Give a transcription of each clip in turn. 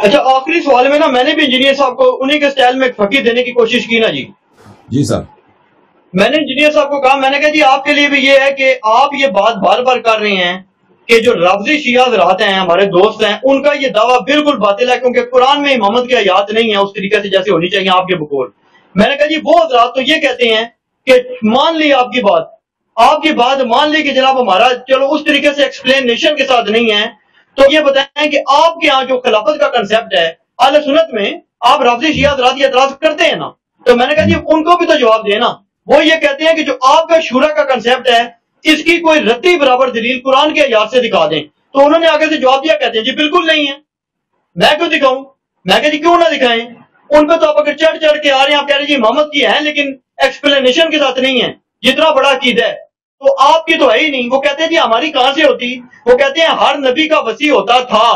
اچھا آخری سوال میں نا میں نے بھی انجینئر صاحب کو انہیں کے سٹائل میں فقیر دینے کی کوشش کی نا جی. جی سر. میں نے انجینئر صاحب کو کہا، میں نے کہا جی آپ کے لیے بھی یہ ہے کہ آپ یہ بات بار بار کر رہے ہیں کہ جو رافضی شیعہ حضرات ہیں ہمارے دوست ہیں ان کا یہ دعویٰ بالکل باطل ہے، کیونکہ قرآن میں امامت کی آیات نہیں ہے اس طریقے سے جیسے ہونی چاہیے آپ کے بقول. میں نے کہا جی وہ حضرات تو یہ کہتے ہیں کہ مان لی آپ کی بات مان لی کہ جناب ہمارا چلو اس طریقے سے ایکسپلینیشن کے ساتھ نہیں ہے، تو یہ بتائیں کہ آپ کے ہاں جو خلافت کا کنسیپٹ ہے اہل سنت میں، آپ رافضی شیعہ حضرات یہ اعتراض کرتے ہیں نا، تو میں نے کہا جی ان کو بھی تو جواب دیں نا. وہ یہ کہتے ہیں کہ جو آپ کا شورا کا کنسیپٹ ہے اس کی کوئی رتی برابر دلیل قرآن کے آیات سے دکھا دیں. تو انہوں نے آگے سے جواب دیا، کہتے ہیں جی بالکل نہیں ہے. میں کیوں دکھاؤں؟ میں کہا جی کیوں نہ دکھائیں، ان پہ تو آپ اگر چڑھ چڑھ کے آ رہے ہیں، آپ کہہ رہے ہیں جی امامت کی ہے لیکن ایکسپلینیشن کے ساتھ نہیں ہے، جتنا بڑا عقیدہ ہے تو آپ کی تو ہے ہی نہیں. وہ کہتے ہیں جی ہماری کہاں سے ہوتی؟ وہ کہتے ہیں ہر نبی کا وصی ہوتا تھا،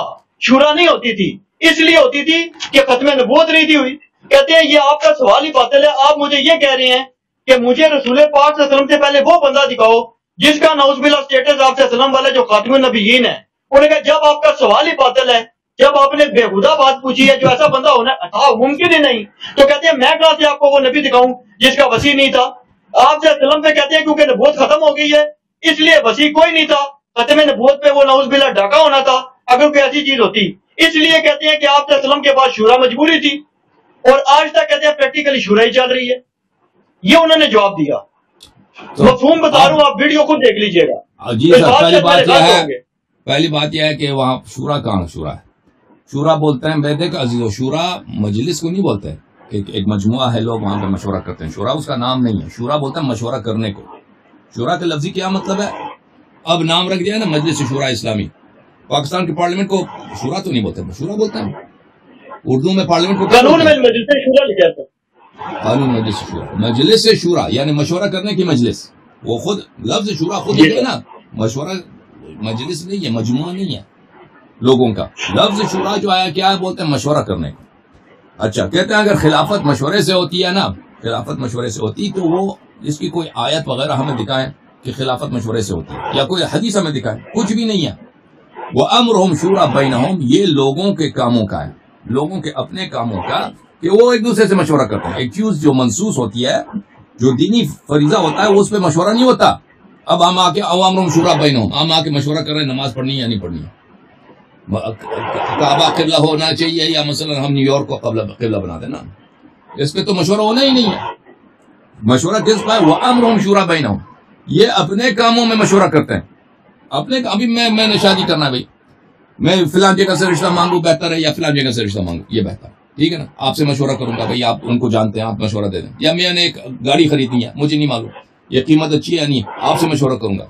شورا نہیں ہوتی تھی. اس لیے ہوتی تھی کہ ختم نبوت نہیں تھی ہوئی. کہتے ہیں یہ آپ کا سوال ہی باطل ہے. آپ مجھے یہ کہہ رہے ہیں کہ مجھے رسول پاک صلی اللہ علیہ وسلم سے پہلے وہ بندہ دکھاؤ جس کا نعوذ باللہ اسٹیٹس آپ سے وسلم والا جو خاتم النبیین ہے. انہوں نے کہا جب آپ کا سوال ہی باطل ہے، جب آپ نے بےہودہ بات پوچھی ہے جو ایسا بندہ ہونا تھا ممکن ہی نہیں، تو کہتے ہیں میں کہاں سے آپ کو وہ نبی دکھاؤں جس کا وصی نہیں تھا. آپ سے وسلم سے کہتے ہیں کیونکہ نبوت ختم ہو گئی ہے اس لیے وصی کوئی نہیں تھا، ختم نبوت پہ وہ نعوذ باللہ ڈاکہ ہونا تھا اگر کوئی ایسی چیز ہوتی. اس لیے کہتے ہیں کہ آپ سے وسلم کے بعد شورا مجبوری تھی، اور آج تک کہتے ہیں پریکٹیکلی شورا ہی چل رہی ہے. یہ انہوں نے جواب دیا. مفہوم بتا رہا ہوں، آپ ویڈیو خود دیکھ لیجئے گا. جی سر. پہلی بات یہ ہے کہ وہاں شورا کہاں شورا ہے؟ شورا بولتے ہیں بیدے کا عزیز و شورا مجلس کو نہیں بولتے، ایک مجموعہ ہے لوگ وہاں پہ مشورہ کرتے ہیں. شورا اس کا نام نہیں ہے. شورا بولتا ہے مشورہ کرنے کو. شورا کا لفظی کیا مطلب ہے؟ اب نام رکھ دیا نا مجلس شورا اسلامی. پاکستان کے پارلیمنٹ کو شورا تو نہیں بولتے، شورا بولتے ہیں. اردو میں پارلیمنٹ کو قانون میں مجلس شورا لکھا تھا. قانون مجلس شورا، مجلس سے شورا یعنی مشورہ کرنے کی مجلس. وہ خود لفظ شورا خود ہے نا، مشورہ مجلس نہیں ہے، مجموعہ نہیں ہے لوگوں کا. لفظ شورا جو آیا کیا بولتے ہیں؟ مشورہ کرنے کو. اچھا کہتے ہیں اگر خلافت مشورے سے ہوتی ہے نا، خلافت مشورے سے ہوتی تو وہ اس کی کوئی آیت وغیرہ ہمیں دکھائیں کہ خلافت مشورے سے ہوتی ہے، یا کوئی حدیث ہمیں دکھائیں. کچھ بھی نہیں ہے. وَأَمْرُهُمْ شُورَى بَيْنَهُمْ، یہ لوگوں کے کاموں کا ہے، لوگوں کے اپنے کاموں کا کہ وہ ایک دوسرے سے مشورہ کرتے ہیں. ایک چیز جو منسوس ہوتی ہے، جو دینی فریضہ ہوتا ہے، وہ اس پہ مشورہ نہیں ہوتا. اب ہم آ کے وَأَمْرُهُمْ شُورَى بَيْنَهُمْ، ہم آ کے مشورہ کر رہے ہیں نماز پڑھنی ہے یا نہیں پڑھنی ہے، کعبہ قبلہ ہونا چاہیے یا مثلا ہم نیو یارک کو قبلہ بنا دینا. اس پہ تو مشورہ ہونا ہی نہیں ہے. مشورہ کس پہ ہے؟ وَأَمْرُهُمْ شُورَى بَيْنَهُمْ، یہ اپنے کاموں میں مشورہ کرتے ہیں. ابھی میں نے شادی کرنا ہے بھائی، میں فلاں جگہ سے رشتہ مانگوں بہتر ہے یا فلاں جگہ سے رشتہ مانگوں یہ بہتر، ٹھیک ہے نا. آپ سے مشورہ کروں گا بھائی، آپ ان کو جانتے ہیں، آپ مشورہ دے دیں. یا میں نے ایک گاڑی خریدنی ہے، مجھے نہیں معلوم یہ قیمت اچھی ہے یا نہیں، آپ سے مشورہ کروں گا.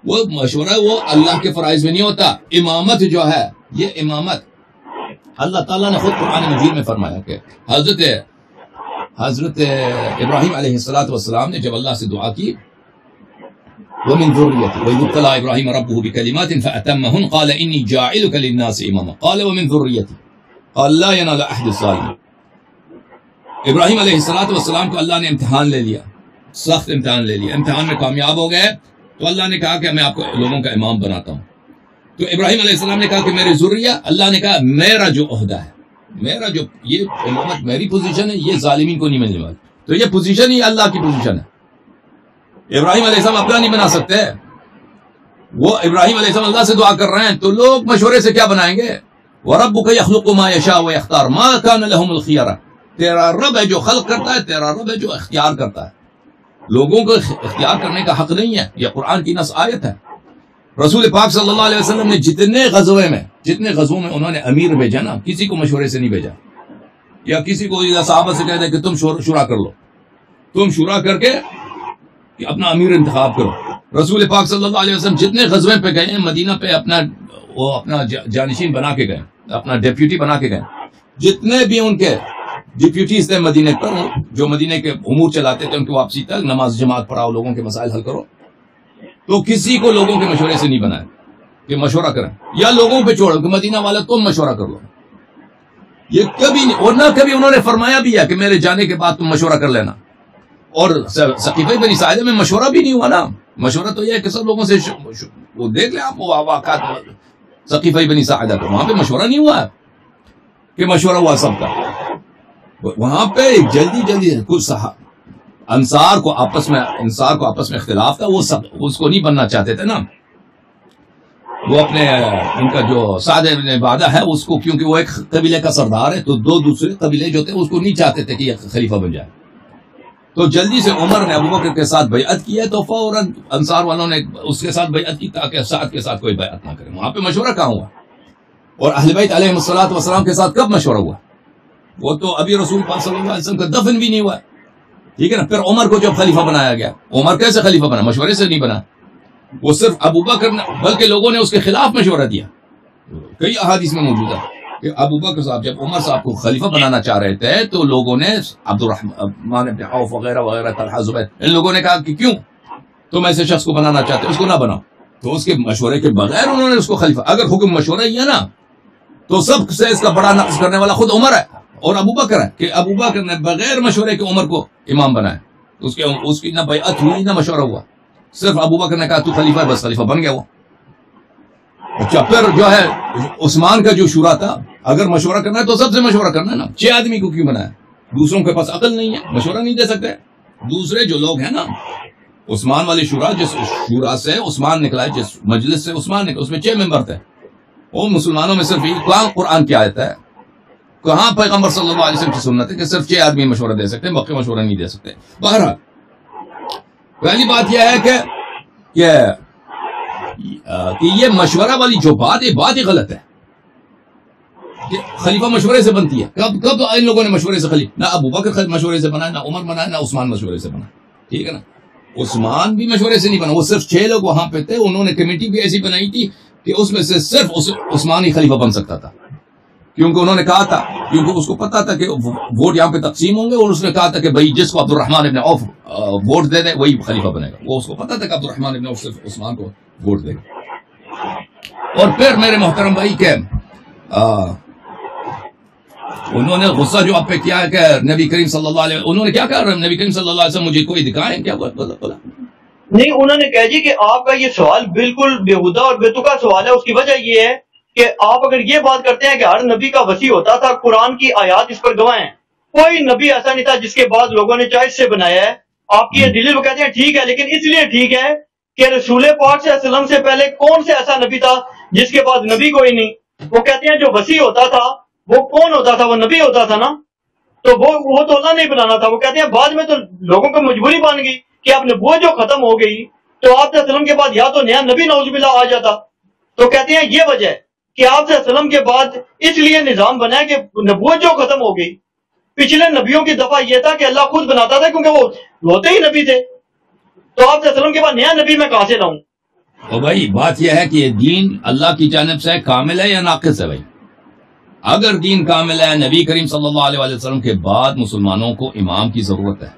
وہ مشورہ وہ اللہ کے فرائض میں نہیں ہوتا. امامت جو ہے، یہ امامت اللہ تعالیٰ نے خود قرآن مجید میں فرمایا کہ حضرت ابراہیم علیہ السلام نے جب اللہ سے دعا کی وَمِن ذُرِّيَّتِي وَإِذِ ابْتَلَىٰ إِبْرَاهِيمَ رَبُّهُ بِكَلِمَاتٍ فَأَتَمَّهُنَّ قَالَ إِنِّي جَاعِلُكَ لِلنَّاسِ إِمَامًا قَالَ وَمِن ذُرِّيَّتِي قَالَ لَا يَنَالُ عَهْدِ الظَّالِمِينَ. ابراہیم علیہ السلام کو اللہ نے امتحان لے لیا، سخت امتحان لے لیا. امتحان میں کامیاب ہو گئے تو اللہ نے کہا کہ میں آپ کو لوگوں کا امام بناتا ہوں. تو ابراہیم علیہ السلام نے کہا کہ میرے ذریہ. اللہ نے کہا میرا جو عہدہ ہے، میرا جو یہ امامت میری پوزیشن ہے، یہ ظالمین کو نہیں ملنے والی. تو یہ پوزیشن ہی اللہ کی پوزیشن ہے. ابراہیم علیہ السلام اپنا نہیں بنا سکتے. وہ ابراہیم علیہ السلام اللہ سے دعا کر رہے ہیں تو لوگ مشورے سے کیا بنائیں گے؟ وَرَبُّكَ يَخْلُقُ مَا يَشَاءُ وَيَخْتَارُ مَا كَانَ لَهُمُ الْخِيَرَةُ. تیرا رب ہے جو خلق کرتا ہے، تیرا رب ہے جو اختیار کرتا ہے. لوگوں کو اختیار کرنے کا حق نہیں ہے. یہ قرآن کی نص آیت ہے. رسول پاک صلی اللہ علیہ وسلم نے جتنے غزووں میں انہوں نے امیر بھیجا نا، کسی کو مشورے سے نہیں بھیجا، یا کسی کو صحابہ سے کہہ دے کہ تم شورا کر لو، تم شورا کر کے کہ اپنا امیر انتخاب کرو. رسول پاک صلی اللہ علیہ وسلم جتنے غزوے پہ گئے ہیں، مدینہ پہ اپنا جانشین بنا کے گئے، اپنا ڈیپیوٹی بنا کے گئے. جتنے بھی ان کے ڈیپیوٹیز تھے مدینے پر، جو مدینے کے امور چلاتے تھے، ان کی واپسی تک نماز جماعت پڑھاؤ، لوگوں کے مسائل حل کرو. تو کسی کو لوگوں کے مشورے سے نہیں بنایا کہ مشورہ کریں، یا لوگوں پہ چھوڑو کہ مدینہ والا تم مشورہ کر لو. یہ کبھی نہیں، اور نہ کبھی انہوں نے فرمایا بھی ہے کہ میرے جانے کے بعد تم مشورہ کر لینا. اور ثقیفہ بنی ساعدہ میں مشورہ بھی نہیں ہوا نا. مشورہ تو یہ ہے کہ سب لوگوں سے وہ دیکھ لیں آپ واقعات ثقیفہ بنی ساعدہ کو، وہاں پہ مشورہ نہیں ہوا ہے. کہ مشورہ ہوا سب کا. وہاں پہ جلدی کچھ انصار کو آپس میں اختلاف تھا، وہ سب اس کو نہیں بننا چاہتے تھے نا. وہ اپنے ان کا جو سعد بن عبادہ ہے اس کو، کیونکہ وہ ایک قبیلے کا سردار ہے، تو دو دوسرے قبیلے جو تھے اس کو نہیں چاہتے تھے کہ یہ خلیفہ بن جائے. تو جلدی سے عمر نے ابوبکر کے ساتھ بیعت کی ہے، تو فوراً انصار والوں نے اس کے ساتھ بیعت کی تاکہ سعد کے ساتھ کوئی بیعت نہ کرے. وہاں پہ مشورہ کہاں ہوا؟ اور اہل بیت علیہ الصلوۃ والسلام کے ساتھ کب مشورہ ہوا؟ وہ تو ابھی رسول پاک صلی اللہ علیہ وسلم کا دفن بھی نہیں ہوا، ٹھیک ہے نا. پھر عمر کو جب خلیفہ بنایا گیا، عمر کیسے خلیفہ بنا؟ مشورے سے نہیں بنا. وہ صرف ابوبکر نے، بلکہ لوگوں نے اس کے خلاف مشورہ دیا. کئی احادیث میں موجود ہے کہ ابوبکر صاحب جب عمر صاحب کو خلیفہ بنانا چاہ رہے تھے تو لوگوں نے عبد الرحمن بن عوف وغیرہ وغیرہ، طلحہ زبیر، ان لوگوں نے کہا کہ کیوں تم ایسے شخص کو بنانا چاہتے اس کو نہ بناؤ. تو اس کے مشورے کے بغیر انہوں نے اس کو خلیفہ، اگر حکم مشورہ ہی ہے نا تو سب سے اس کا بڑا نقص کرنے والا خود عمر ہے اور ابوبکر ہے کہ ابوبکر نے بغیر مشورے کے عمر کو امام بنایا. اس کی نہ بیعت ہوئی نہ مشورہ ہوا، صرف ابوبکر نے کہا تو خلیفہ ہے، بس خلیفہ بن گیا وہ. اچھا پھر جو ہے عثمان کا جو شورا تھا، اگر مشورہ کرنا ہے تو سب سے مشورہ کرنا ہے نا. 6 آدمی کو کیوں بنایا؟ دوسروں کے پاس عقل نہیں ہے، مشورہ نہیں دے سکتے. دوسرے جو لوگ ہیں نا، عثمان والی شورا، جس شورا سے عثمان نکلا ہے، جس مجلس سے عثمان نکلا، اس میں 6 ممبر تھے. وہ مسلمانوں میں صرف کہاں قرآن کی آیت ہے، کہاں پیغمبر صلی اللہ علیہ وسلم کی سنت ہے کہ صرف 6 آدمی مشورہ دے سکتے ہیں، باقی مشورہ نہیں دے سکتے. بہرحال پہلی بات یہ ہے کہ یہ مشورہ والی جو بات ہی غلط ہے کہ خلیفہ مشورے سے بنتی ہے. کب ان لوگوں نے مشورے سے خلیفہ؟ نہ ابوبکر مشورے سے بنا، نہ عمر بنا، نہ عثمان مشورے سے بنا، ٹھیک ہے نا. عثمان بھی مشورے سے نہیں بنا، وہ صرف 6 لوگ وہاں پہ تھے. انہوں نے کمیٹی بھی ایسی بنائی تھی کہ اس میں سے صرف عثمان ہی خلیفہ بن سکتا تھا، کیونکہ انہوں نے کہا تھا، کیونکہ اس کو پتا تھا کہ ووٹ یہاں پہ تقسیم ہوں گے، اور اس نے کہا تھا کہ بھائی جس کو عبد الرحمن بن عوف ووٹ دے دے وہی خلیفہ بنے گا. وہ اس کو پتا تھا کہ عبد الرحمن بن عوف صرف عثمان کو ووٹ دے گا. اور پھر میرے محترم بھائی کہ انہوں نے غصہ جو آپ پہ کیا ہے کہ نبی کریم صلی اللہ علیہ وسلم، انہوں نے کیا کہا؟ نبی کریم صلی اللہ علیہ وسلم مجھے کوئی دکھائیں کیا بولا؟ نہیں، انہوں نے کہا جی کہ آپ کا یہ سوال بالکل بےہودہ اور بےتکا سوال ہے. اس کی وجہ یہ ہے کہ آپ اگر یہ بات کرتے ہیں کہ ہر نبی کا وسیع ہوتا تھا، قرآن کی آیات اس پر گواہ ہیں، کوئی نبی ایسا نہیں تھا جس کے بعد لوگوں نے چوائس سے بنایا ہے. آپ کی یہ دلیل وہ کہتے ہیں ٹھیک ہے، لیکن اس لیے ٹھیک ہے کہ رسول پاک صلی اللہ علیہ وسلم سے پہلے کون سے ایسا نبی تھا جس کے بعد نبی کوئی نہیں. وہ کہتے ہیں جو وسیع ہوتا تھا وہ کون ہوتا تھا؟ وہ نبی ہوتا تھا نا. تو وہ تو اللہ نہیں بنانا تھا. وہ کہتے ہیں بعد میں تو لوگوں کو مجبوری بن گئی کہ اب نبوت جو ختم ہو گئی تو آپ صلی اللہ علیہ وسلم کے بعد یا تو نیا نبی نعوذ باللہ آ جاتا. تو کہتے ہیں یہ وجہ ہے کہ آپ صلی اللہ علیہ وسلم کے بعد اس لیے نظام بنا ہے کہ نبوت جو ختم ہو گئی. پچھلے نبیوں کی دفعہ یہ تھا کہ اللہ خود بناتا تھا کیونکہ وہ ہوتے ہی نبی تھے. تو آپ صلی اللہ علیہ وسلم کے بعد نیا نبی میں کہاں سے لاؤں؟ تو بھائی بات یہ ہے کہ یہ دین اللہ کی جانب سے کامل ہے یا ناقص ہے؟ بھائی اگر دین کامل ہے، نبی کریم صلی اللہ علیہ وسلم کے بعد مسلمانوں کو امام کی ضرورت ہے.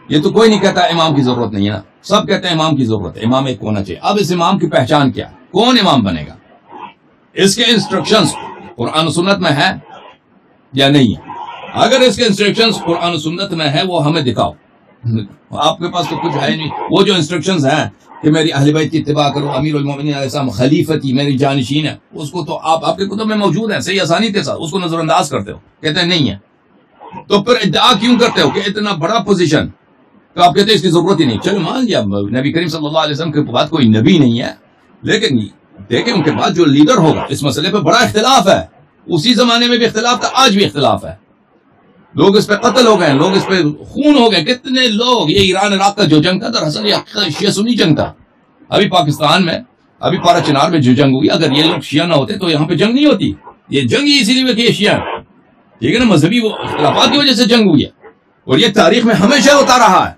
یہ تو کوئی نہیں کہتا امام کی ضرورت نہیں ہے نا، سب کہتے ہیں امام کی ضرورت ہے، امام ایک ہونا چاہیے. اب اس امام کی پہچان کیا؟ کون امام بنے گا؟ اس کے انسٹرکشنز قرآن و سنت میں ہے یا نہیں ہے؟ اگر اس کے انسٹرکشنز قرآن و سنت میں ہے وہ ہمیں دکھاؤ. آپ کے پاس تو کچھ ہے نہیں. وہ جو انسٹرکشنز ہیں کہ میری اہل بیت کی اتباع کرو، امیر المومنین علیہ السلام خلیفتی میری جانشین ہے، اس کو تو آپ کے کتب میں موجود ہے صحیح آسانی کے ساتھ، اس کو نظر انداز کرتے ہو، کہتے ہیں نہیں ہے. تو پھر ادعا کیوں کرتے ہو کہ اتنا بڑا پوزیشن تو آپ کہتے ہیں اس کی ضرورت ہی نہیں؟ چلو مان لیا نبی کریم صلی اللہ علیہ وسلم کے بعد کوئی نبی نہیں ہے، لیکن دیکھیں ان کے بعد جو لیڈر ہوگا، اس مسئلے پہ بڑا اختلاف ہے. اسی زمانے میں بھی اختلاف تھا، آج بھی اختلاف ہے. لوگ اس پہ قتل ہو گئے، لوگ اس پہ خون ہو گئے. کتنے لوگ، یہ ایران عراق کا جو جنگ تھا دراصل یہ شیعہ سنی جنگ تھا. ابھی پاکستان میں ابھی پارا چنار میں جو جنگ ہوئی، اگر یہ لوگ شیعہ نہ ہوتے تو یہاں پہ جنگ نہیں ہوتی. یہ جنگ ہی اسی لیے کہ یہ شیعہ ہے، ٹھیک ہے نا، مذہبی اختلافات کی وجہ سے جنگ ہوئی ہے. اور یہ تاریخ میں ہمیشہ ہوتا رہا ہے،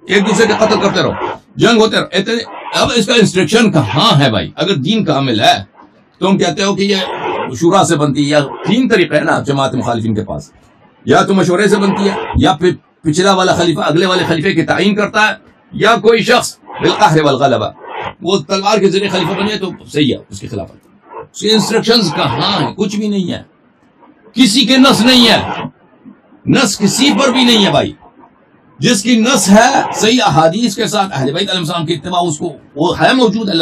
ایک دوسرے کے قتل کرتے رہو، جنگ ہوتے رہو. اب اس کا انسٹرکشن کہاں ہے بھائی؟ اگر دین کامل ہے تم کہتے ہو کہ یہ شورا سے بنتی ہے، یا 3 طریقے ہیں نا جماعت مخالفین کے پاس، یا تو مشورے سے بنتی ہے، یا پھر پچھلا والا خلیفہ اگلے والے خلیفے کی تعین کرتا ہے، یا کوئی شخص بالقہر والغلبہ وہ تلوار کے ذریعے خلیفہ بنے تو صحیح ہے اس کی خلافت. اس کے انسٹرکشنز کہاں ہیں؟ کچھ بھی نہیں ہے، کسی کے نص نہیں ہے، نص کسی پر بھی نہیں ہے بھائی. جس کی نص ہے صحیح احادیث کے ساتھ اہل بیت علیہ السلام کی اتباع، اس کو وہ ہے موجود ہے،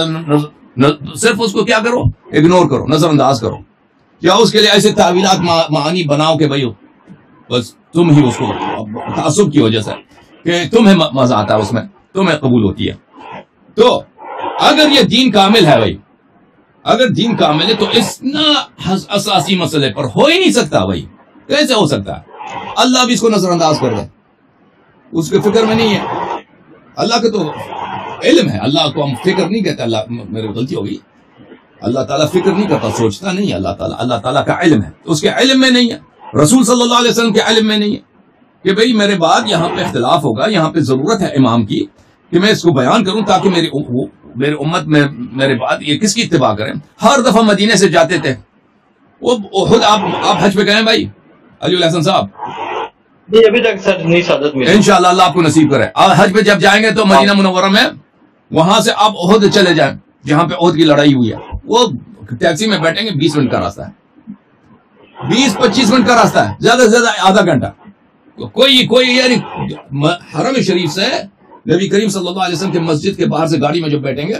صرف اس کو کیا کرو؟ اگنور کرو، نظر انداز کرو. کیا اس کے لیے ایسے تعویلات معانی بناؤ کہ بھائی بس تم ہی اس کو تعصب کی وجہ سے کہ تمہیں مزہ آتا ہے اس میں، تمہیں قبول ہوتی ہے. تو اگر یہ دین کامل ہے بھائی، اگر دین کامل ہے تو اتنا اساسی مسئلے پر ہو ہی نہیں سکتا بھائی. کیسے ہو سکتا ہے؟ اللہ بھی اس کو نظر انداز کر دے، اس کے فکر میں نہیں ہے. اللہ کا تو علم ہے، اللہ کو ہم فکر نہیں کہتے. اللہ میری غلطی ہو گئی، اللہ تعالیٰ فکر نہیں کرتا، سوچتا نہیں. اللہ تعالیٰ کا علم ہے، اس کے علم میں نہیں ہے. رسول صلی اللہ علیہ وسلم کے علم میں نہیں ہے کہ بھئی میرے بعد یہاں پہ اختلاف ہوگا، یہاں پہ ضرورت ہے امام کی کہ میں اس کو بیان کروں تاکہ میری امت میں میرے بعد یہ کس کی اتباع کریں. ہر دفعہ مدینے سے جاتے تھے وہ خود. آپ حج پہ گئے بھائی علی الحسن صاحب؟ نہیں ابھی تک سر نہیں سعادت ملی. انشاءاللہ اللہ آپ کو نصیب کرے. حج پہ جب جائیں گے تو مدینہ منورہ میں وہاں سے آپ احد چلے جائیں جہاں پہ احد کی لڑائی ہوئی ہے. وہ ٹیکسی میں بیٹھیں گے 20 منٹ کا راستہ ہے، 20-25 منٹ کا راستہ ہے، زیادہ سے زیادہ آدھا گھنٹہ. کوئی یعنی حرم شریف سے نبی کریم صلی اللہ علیہ وسلم کے مسجد کے باہر سے گاڑی میں جب بیٹھیں گے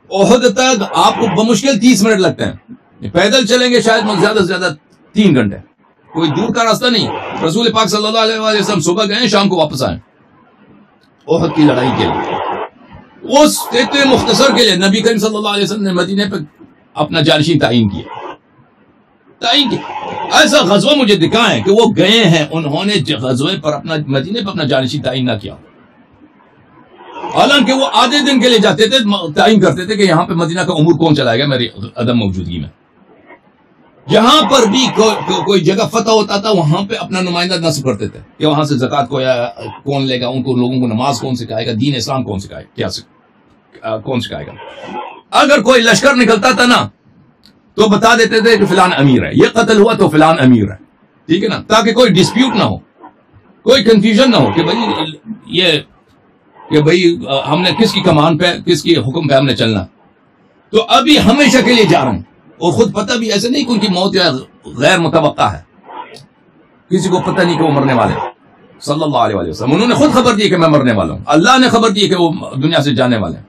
احد تک آپ کو بمشکل 30 منٹ لگتے ہیں. پیدل چلیں گے شاید زیادہ سے زیادہ 3 گھنٹے. کوئی دور کا راستہ نہیں. رسول پاک صلی اللہ علیہ وسلم صبح گئے، شام کو واپس آئے احد کی لڑائی کے لیے. اس اتنے مختصر کے لیے نبی کریم صلی اللہ علیہ وسلم نے مدینے پہ اپنا جانشین تعین کیا. ایسا غزوہ مجھے دکھائیں کہ وہ گئے ہیں، انہوں نے غزوے پر اپنا مدینے پہ اپنا جانشین تعین نہ کیا. حالانکہ وہ آدھے دن کے لیے جاتے تھے، تعین کرتے تھے کہ یہاں پہ مدینہ کا امور کون چلائے گا میری عدم موجودگی میں. جہاں پر بھی کوئی جگہ فتح ہوتا تھا وہاں پہ اپنا نمائندہ نصب کرتے تھے کہ وہاں سے زکوٰۃ کو کون لے گا، ان کو لوگوں کو نماز کون سکھائے گا، دین اسلام کون سکھائے گا، کون سکھائے گا. اگر کوئی لشکر نکلتا تھا نا تو بتا دیتے تھے کہ فلان امیر ہے، یہ قتل ہوا تو فلان امیر ہے. ٹھیک ہے نا، تاکہ کوئی ڈسپیوٹ نہ ہو، کوئی کنفیوژن نہ ہو کہ بھئی ہم نے کس کی کمان پہ، کس کی حکم پہ ہم نے چلنا. تو ابھی ہمیشہ کے لیے جا رہا ہوں، اور خود پتہ بھی ایسے نہیں کہ ان کی موت غیر متوقع ہے، کسی کو پتہ نہیں کہ وہ مرنے والے ہیں. صلی اللہ علیہ وسلم انہوں نے خود خبر دی کہ میں مرنے والا ہوں، اللہ نے خبر دی کہ وہ دنیا سے جانے والے ہیں.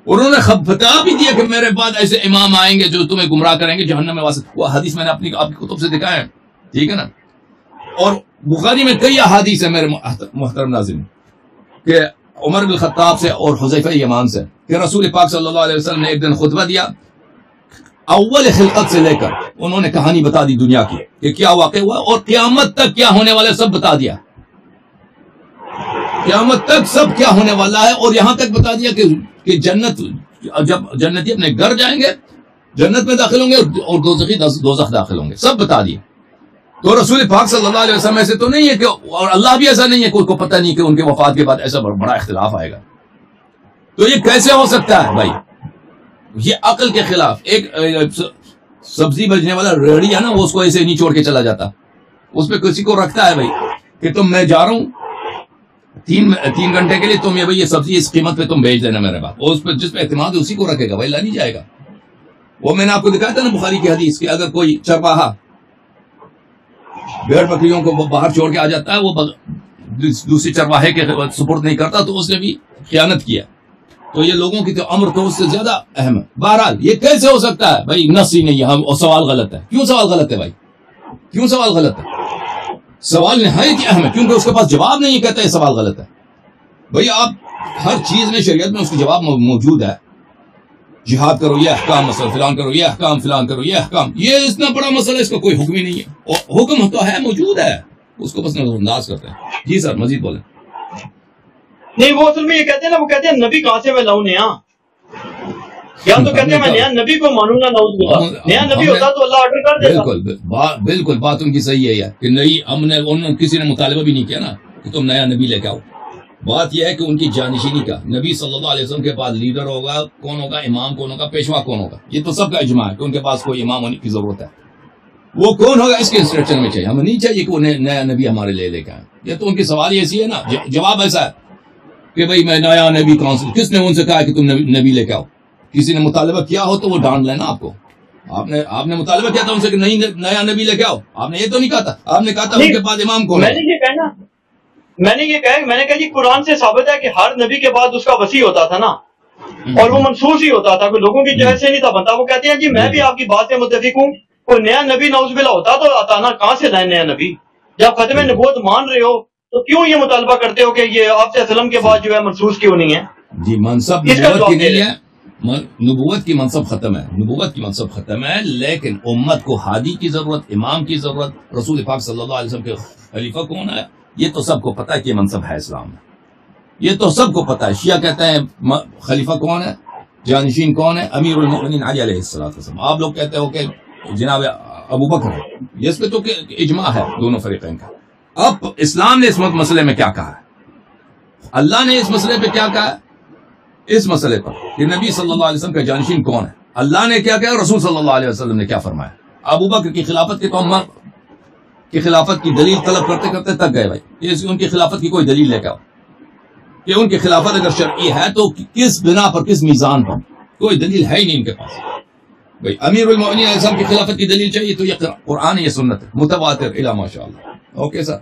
انہوں نے بتا بھی دیا کہ میرے بعد ایسے امام آئیں گے جو تمہیں گمراہ کریں گے، جہنم میں واسطے. وہ حدیث میں نے آپ کی کتب سے دکھائے ہیں. ٹھیک ہے نا. اور بخاری میں کئی احادیث ہیں میرے محترم ناظرین کہ عمر بن الخطاب سے اور حذیفہ یمان سے کہ رسول پاک صلی اللہ علیہ وسلم نے ایک دن خطبہ دیا، اول خلقت سے لے کر انہوں نے کہانی بتا دی دنیا کی کہ کیا واقع ہوا اور قیامت تک کیا ہونے والا، سب بتا دیا. قیامت تک سب کیا ہونے والا ہے، اور یہاں تک بتا دیا کہ جنت، جب جنتی اپنے گھر جائیں گے جنت میں داخل ہوں گے اور دوزخی دوزخ داخل ہوں گے، سب بتا دیا. تو رسول پاک صلی اللہ علیہ وسلم ایسے تو نہیں ہے کہ، اور اللہ بھی ایسا نہیں ہے، کوئی کو پتہ نہیں کہ ان کے وفات کے بعد ایسا بڑا اختلاف آئے گا. تو یہ کیسے ہو سکتا ہے بھائی؟ یہ عقل کے خلاف. ایک سبزی بجنے والا ریڑی ہے نا، وہ اس کو ایسے نہیں چھوڑ کے چلا جاتا، اس پہ کسی کو رکھتا ہے بھائی کہ تم، میں جا رہا ہوں 3 گھنٹے کے لیے، تم یہ سبزی اس قیمت پہ تم بھیج دینا میرے پاس. اور اس پہ جس پہ اعتماد ہے اسی کو رکھے گا بھائی، لا نہیں جائے گا. وہ میں نے آپ کو دکھایا تھا نا بخاری کی حدیث کہ اگر کوئی چرواہا بھیڑ بکریوں کو باہر چھوڑ کے آ جاتا ہے، وہ دوسری چرواہے کے سپرد نہیں کرتا تو اس نے بھی خیانت کیا. تو یہ لوگوں کی تو امر تو اس سے زیادہ اہم ہے. بہرحال یہ کیسے ہو سکتا ہے بھائی؟ نص ہی نہیں ہے، اور سوال غلط ہے. کیوں سوال غلط ہے بھائی؟ کیوں سوال غلط ہے؟ سوال نہایت ہی اہم ہے کیونکہ اس کے پاس جواب نہیں ہے، کہتا ہے سوال غلط ہے. بھائی آپ ہر چیز میں شریعت میں اس کا جواب موجود ہے. جہاد کرو یہ احکام، مسئلہ فلان کرو یہ احکام، فلان کرو یہ احکام. یہ اتنا بڑا مسئلہ، اس کا کوئی حکم ہی نہیں ہے. اور حکم تو ہے، موجود ہے، اس کو بس نظر انداز کرتے ہیں. جی سر مزید بولیں. نہیں وہ اصل میں یہ کہتے ہیں نا، وہ کہتے ہیں نبی کہاں سے میں لاؤں نیا، یا تو کہتے ہیں میں نیا نبی کو مانوں گا. نعوذ باللہ، نیا نبی ہوتا تو اللہ آرڈر کر دیتا. بالکل بات ان کی صحیح ہے یار، کہ نہیں ہم نے کسی نے مطالبہ بھی نہیں کیا نا کہ تم نیا نبی لے کے آؤ. بات یہ ہے کہ ان کی جانشینی کا، نبی صلی اللہ علیہ وسلم کے پاس لیڈر ہوگا کون ہوگا، امام کون ہوگا، پیشوا کون ہوگا. یہ تو سب کا اجماع ہے کہ ان کے پاس کوئی امام ہونے کی ضرورت ہے. وہ کون ہوگا اس کے انسٹرکشن میں چاہیے. ہمیں نہیں چاہیے کہ وہ نیا نبی ہمارے لے کے آئے. یہ تو ان کی سوال ایسی ہے نا، جواب ایسا ہے کہ بھئی میں نیا نبی کون سے، کس نے ان سے کہا کہ تم نبی لے کے آؤ؟ کسی نے مطالبہ کیا ہو تو وہ ڈانٹ لینا آپ کو. آپ نے مطالبہ کیا تھا ان سے کہ نہیں نیا نبی لے کے آؤ، آپ نے یہ تو نہیں کہا تھا. آپ نے کہا تھا ان کے بعد امام کون ہے. میں نے کہا جی قرآن سے ثابت ہے کہ ہر نبی کے بعد اس کا وصی ہوتا تھا نا، اور وہ منصوص ہی ہوتا تھا، کوئی لوگوں کی جہد سے نہیں تھا بنتا. وہ کہتے ہیں جی میں بھی آپ کی بات سے متفق ہوں، کوئی نیا نبی نعوذ باللہ ہوتا تو آتانا کہاں سے لائے نیا نبی؟ جب ختم نبوت مان رہے ہو تو کیوں یہ مطالبہ کرتے ہو کہ یہ آپ سے وسلم کے بعد جو ہے منسوخ کیوں نہیں ہے؟ جی منصب نبوت کی نہیں ہے، نبوت کی منصب ختم ہے، نبوت کی منصب ختم ہے، لیکن امت کو ہادی کی ضرورت، امام کی ضرورت، رسول پاک صلی اللہ علیہ وسلم کے خلیفہ کون ہے یہ تو سب کو پتہ ہے کہ یہ منصب ہے اسلام میں، یہ تو سب کو پتہ ہے۔ شیعہ کہتے ہیں خلیفہ کون ہے، جانشین کون ہے، امیر المؤمنین علی علیہ السلام۔ آپ لوگ کہتے ہو کہ جناب ابو بکر ہے، اس پہ تو اجماع ہے دونوں فریقین کا۔ اب اسلام نے اس مسئلے میں کیا کہا ہے، اللہ نے اس مسئلے پہ کیا کہا ہے، اس مسئلے پر کہ نبی صلی اللہ علیہ وسلم کا جانشین کون ہے، اللہ نے کیا کہا، رسول صلی اللہ علیہ وسلم نے کیا فرمایا۔ ابو بکر کی خلافت کے تو ہم کی خلافت کی دلیل طلب کرتے کرتے تک گئے بھائی، ان کی خلافت کی کوئی دلیل لے کے آؤ کہ ان کی خلافت اگر شرعی ہے تو کس بنا پر، کس میزان پر، کوئی دلیل ہے ہی نہیں ان کے پاس۔ بھائی امیر المؤمنین علیہ السلام کی خلافت کی دلیل چاہیے تو یہ قرآن، یہ سنت ہے متواتر الی ماشاء اللہ۔ Okay sir.